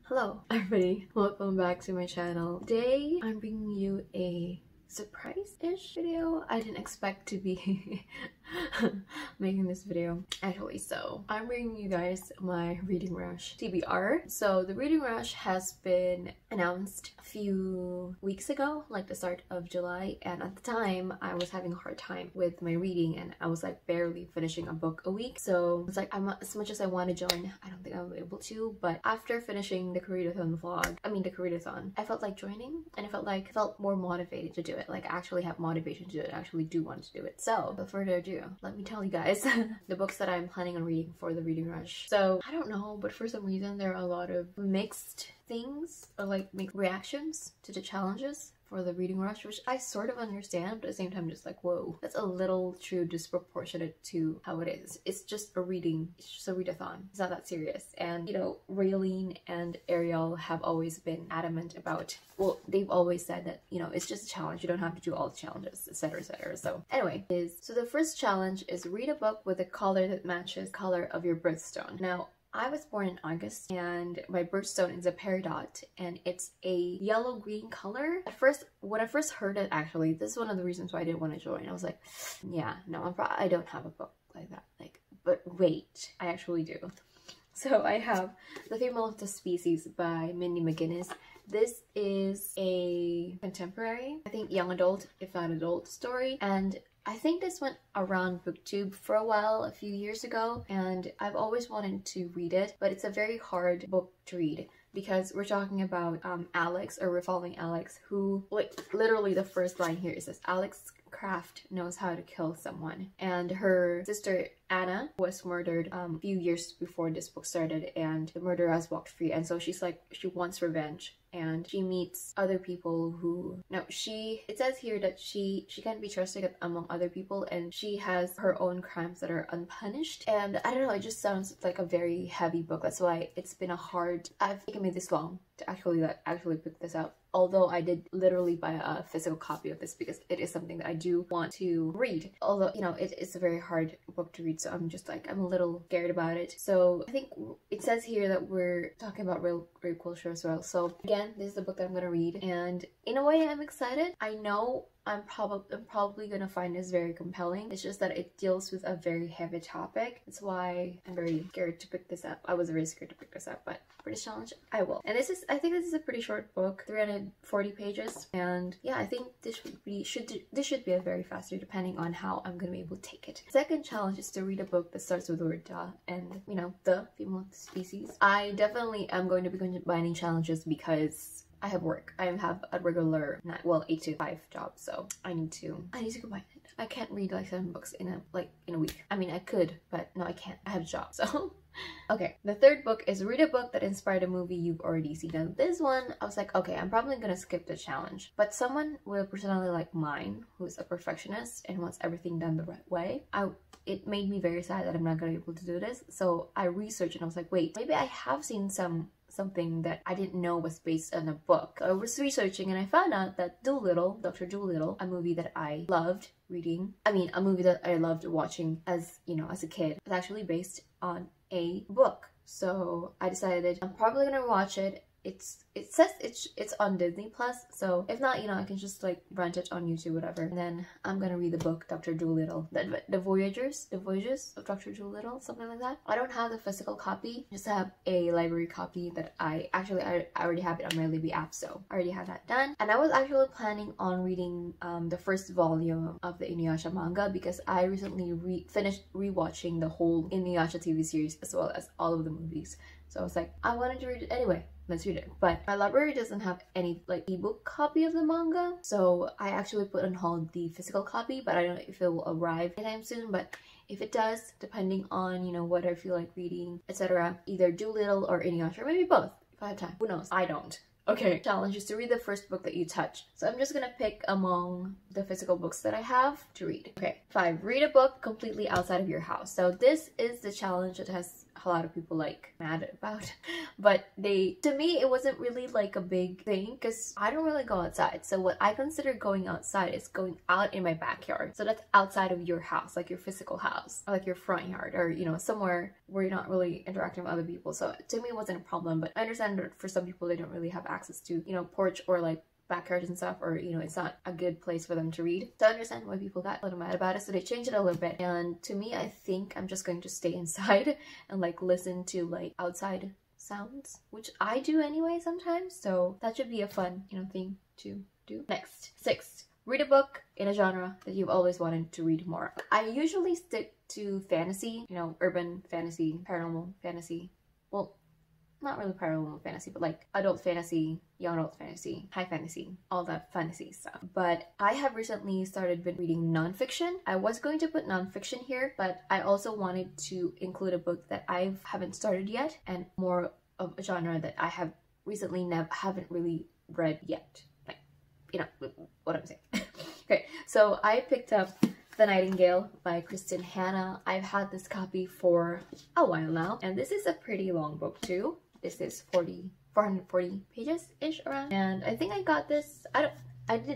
Hello everybody, welcome back to my channel. Today I'm bringing you a surprise-ish video. I didn't expect to be making this video actually, so I'm bringing you guys my reading rush TBR. So the reading rush has been announced a few weeks ago, like the start of July, and at the time I was having a hard time with my reading and I was like barely finishing a book a week. So it's like as much as I want to join, I don't think I'll be able to. But after finishing the Koreadathon vlog, the Koreadathon, I felt like joining and I felt more motivated to do it. Like I actually have motivation to do it. I actually do want to do it. So without further ado, let me tell you guys the books that I'm planning on reading for the reading rush. So I don't know, but for some reason there are a lot of mixed things or like mixed reactions to the challenges for the reading rush, which I sort of understand, but at the same time just like, whoa, that's a little too disproportionate to how it is. It's just a reading, it's just a readathon. It's not that serious. And you know, Raylene and Ariel have always been adamant about, well, they've always said that, you know, it's just a challenge, you don't have to do all the challenges, etc, etc. So anyway, so the first challenge is read a book with a color that matches the color of your birthstone. Now, I was born in August and my birthstone is a peridot and it's a yellow-green color. At first, when I first heard it, actually, this is one of the reasons why I didn't want to join. I was like, yeah, no, I don't have a book like that. Like, but wait, I actually do. So I have The Female of the Species by MGinnis. This is a contemporary, I think young adult, if not adult, story, and I think this went around booktube for a while, a few years ago, and I've always wanted to read it, but it's a very hard book to read because we're talking about Alex, or we're following Alex, who, like, literally the first line here is this: Alex Kraft knows how to kill someone, and her sister Anna was murdered a few years before this book started, and the murderer has walked free, and so she's like, she wants revenge, and she meets other people who, no, it says here that she can't be trusted among other people, and she has her own crimes that are unpunished. And I don't know, it just sounds like a very heavy book. That's why it's been I've taken me this long to actually pick this up. Although I did literally buy a physical copy of this because it is something that I do want to read. Although, you know, it's a very hard book to read, so I'm just like, I'm a little scared about it. So I think it says here that we're talking about rape culture as well. So again, this is the book that I'm gonna read, and in a way I'm excited. I know I'm probably gonna find this very compelling. It's just that it deals with a very heavy topic. That's why I'm very scared to pick this up. I was very scared to pick this up, but for this challenge, I will. And I think this is a pretty short book, 340 pages. And yeah, I think this should be a very fast read, depending on how I'm gonna be able to take it. Second challenge is to read a book that starts with the word "the" and, you know, the female of the species. I definitely am going to be combining challenges because I have work. I have a regular 8 to 5 job, so I need to combine it. I can't read like 7 books in a week. I mean, I could, but no, I can't. I have a job, so. Okay, the third book is read a book that inspired a movie you've already seen. Now this one, I was like, okay, I'm probably gonna skip the challenge, but someone with a personality like mine, who's a perfectionist and wants everything done the right way, it made me very sad that I'm not gonna be able to do this. So I researched and I was like, wait, maybe I have seen something that I didn't know was based on a book. I was researching and I found out that Dr. Dolittle, a movie that I loved reading, a movie that I loved watching as, you know, as a kid, was actually based on a book. So I decided I'm probably gonna watch it. It says it's on Disney Plus, so if not, you know, I can just like rent it on YouTube, whatever. And then I'm gonna read the book Dr. Dolittle, the Voyages of Dr. Dolittle, something like that. I don't have the physical copy, just have a library copy that I already have it on my Libby app, so I already have that done. And I was actually planning on reading the first volume of the Inuyasha manga because I recently finished rewatching the whole Inuyasha TV series as well as all of the movies. So I was like, I wanted to read it anyway. Let's read it. But my library doesn't have any like ebook copy of the manga, so I actually put on hold the physical copy, but I don't know if it will arrive anytime soon. But if it does, depending on, you know, what I feel like reading, etc., either Dolittle or Inuyasha, or maybe both if I have time. Who knows? I don't. Okay, challenge is to read the first book that you touch. So I'm just gonna pick among the physical books that I have to read. Okay, 5. Read a book completely outside of your house. So this is the challenge that has a lot of people like mad about. But to me, it wasn't really like a big thing because I don't really go outside. So what I consider going outside is going out in my backyard. So that's outside of your house, like your physical house, or like your front yard, or you know, somewhere where you're not really interacting with other people. So to me, it wasn't a problem. But I understand that for some people, they don't really have access to, you know, porch or like backyards and stuff, or you know, it's not a good place for them to read. So I understand why people got a little mad about it, so they changed it a little bit. And to me, I think I'm just going to stay inside and like listen to like outside sounds, which I do anyway sometimes, so that should be a fun, you know, thing to do. Next, 6, read a book in a genre that you've always wanted to read more. I usually stick to fantasy, you know, urban fantasy, paranormal fantasy, well, not really paranormal fantasy, but like adult fantasy, young adult fantasy, high fantasy, all that fantasy stuff. But I have recently been reading nonfiction. I was going to put nonfiction here, but I also wanted to include a book that I haven't started yet, and more of a genre that I have recently haven't really read yet. Like, you know what I'm saying. Okay, so I picked up The Nightingale by Kristin. I've had this copy for a while now, and this is a pretty long book too. This is 440 pages-ish around, and I think I got this,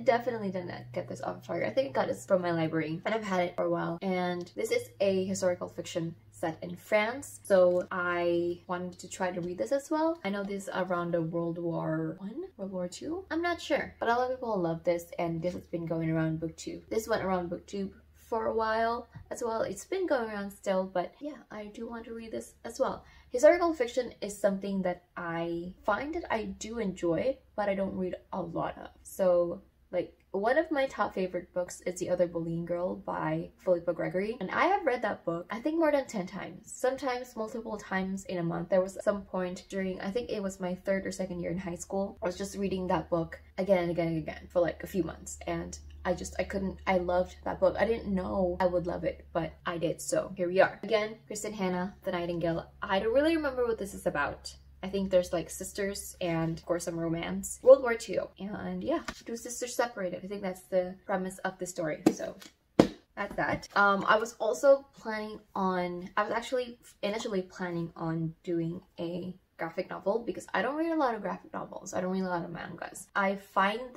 definitely didn't get this off of Target. I think I got this from my library, and I've had it for a while. And this is a historical fiction set in France, so I wanted to try to read this as well. I know this is around the World War I? World War II? I'm not sure, but a lot of people love this, and this has been going around BookTube. This went around BookTube for a while as well. It's been going around still, but yeah, I do want to read this as well. Historical fiction is something that I find that I do enjoy, but I don't read a lot of. So like, one of my top favorite books is The Other Boleyn Girl by Philippa Gregory, and I have read that book I think more than 10 times, sometimes multiple times in a month. There was some point during, I think it was my 3rd or 2nd year in high school, I was just reading that book again and again and again for like a few months, and I loved that book. I didn't know I would love it, but I did, so here we are. Again, Kristin, The Nightingale. I don't really remember what this is about. I think there's like sisters and of course some romance. World War II. And yeah, 2 sisters separated. I think that's the premise of the story. So that's that. I was actually initially planning on doing a graphic novel because I don't read a lot of graphic novels. I don't read a lot of mangas. I found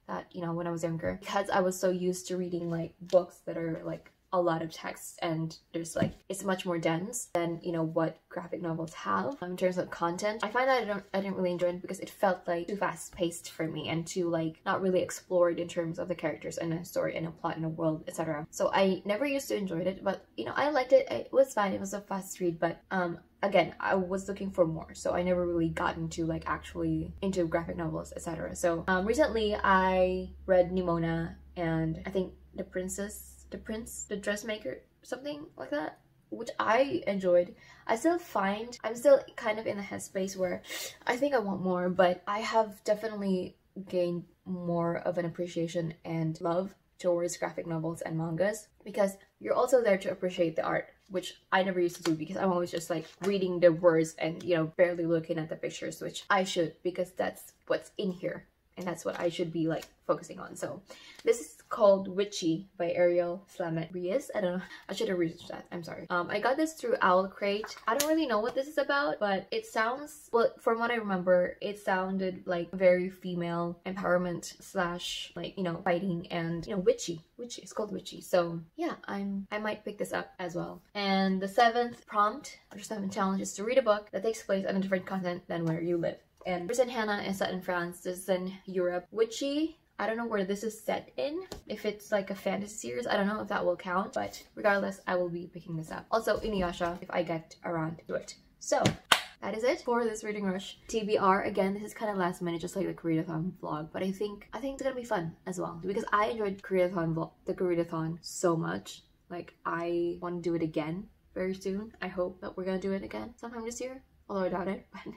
that, you know, when I was younger, because I was so used to reading like books that are like a lot of text, and there's like, it's much more dense than, you know, what graphic novels have in terms of content. I find that I didn't really enjoy it because it felt like too fast-paced for me and too like not really explored in terms of the characters and a story and a plot and a world, etc. So I never used to enjoy it, but you know, I liked it. It was fine. It was a fast read, but again, I was looking for more, so I never really got into like actually into graphic novels, etc. So recently I read Nimona, and I think The Dressmaker, something like that, which I enjoyed. I'm still kind of in the headspace where I think I want more, but I have definitely gained more of an appreciation and love towards graphic novels and mangas, because you're also there to appreciate the art, which I never used to do because I'm always just like reading the words and, you know, barely looking at the pictures, which I should, because that's what's in here and that's what I should be like focusing on. So this is called Witchy by Ariel, Slamet, Ries. I don't know, I should have researched that, I'm sorry. I got this through Owl Crate. I don't really know what this is about, but it sounds, well, from what I remember, it sounded like very female empowerment slash like, you know, fighting and, you know, witchy. It's called Witchy. So yeah, I might pick this up as well. And the 7th prompt, or 7th challenge, is to read a book that takes place on a different continent than where you live. And Kristin is set in France. This is in Europe. Witchy, I don't know where this is set in. If it's like a fantasy series, I don't know if that will count, but regardless, I will be picking this up. Also, Inuyasha, if I get around to it. So that is it for this reading rush. TBR, again, this is kind of last minute, just like the Koreathon vlog, but I think it's gonna be fun as well, because I enjoyed the Koreathon so much. Like, I want to do it again very soon. I hope that we're gonna do it again sometime this year. Although I doubt it, but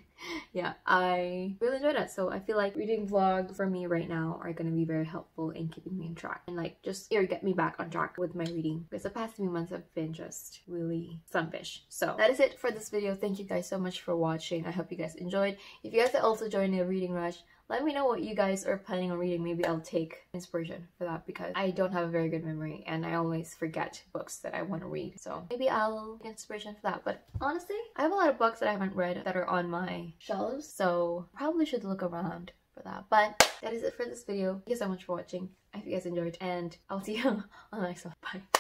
yeah, I really enjoyed it. So I feel like reading vlogs for me right now are going to be very helpful in keeping me on track and like just get me back on track with my reading, because the past few months have been just really sunfish. So that is it for this video. Thank you guys so much for watching. I hope you guys enjoyed. If you guys are also joining a reading rush, let me know what you guys are planning on reading. Maybe I'll take inspiration for that because I don't have a very good memory and I always forget books that I want to read. So maybe I'll get inspiration for that. But honestly, I have a lot of books that I haven't read that are on my shelves, so probably should look around for that. But that is it for this video. Thank you so much for watching. I hope you guys enjoyed and I'll see you on the next one. Bye.